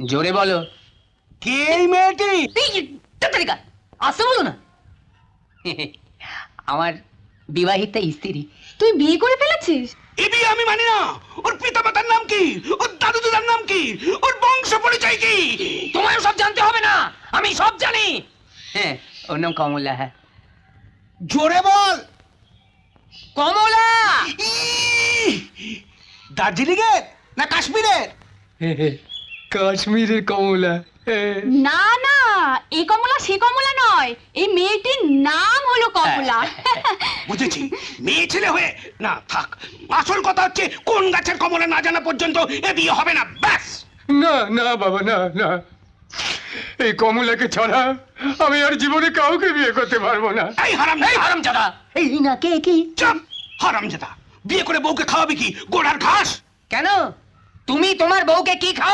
জোরে বলো। কে এই মেয়েটি? তাড়াতাড়ি আসতে বলো না। আমার বিবাহিতা স্ত্রী। তুই বিয়ে করে ফেলেছিস? এ বিয়ে আমি মানি না। ওর পিতামাতার নাম কি, ওর দাদু দাদার নাম কি, ওর বংশ পরিচয় কি? তোমায় সব জানতে হবে না, আমি সব জানি। হ্যাঁ, ওর নাম কমলা। হ্যাঁ, জোরে বল। কমলা। দার্জিলিং এর না কাশ্মীরের? কাশ্মীরের কমলা। না না, এই কমলা সে কমলা নয়, এই মেয়েটির নাম হলো কমলা। বুঝেছি, মেয়ে ছেলে হয়ে না থাক। আসল কথা হচ্ছে কোন গাছের কমলা না জানা পর্যন্ত এ বিয়ে হবে না, ব্যাস। না না বাবা, না না, এই কমলাকে ছাড়া আমি আর জীবনে কাউকে বিয়ে করতে পারবো না। এই হারামজাদা, এই না, কে কি? চুপ! হারামজাদা, বিয়ে করে বউকে খাওয়াবে কি, গোড়ার ঘাস? কেন, তুমি তোমার বউকে কি খাও?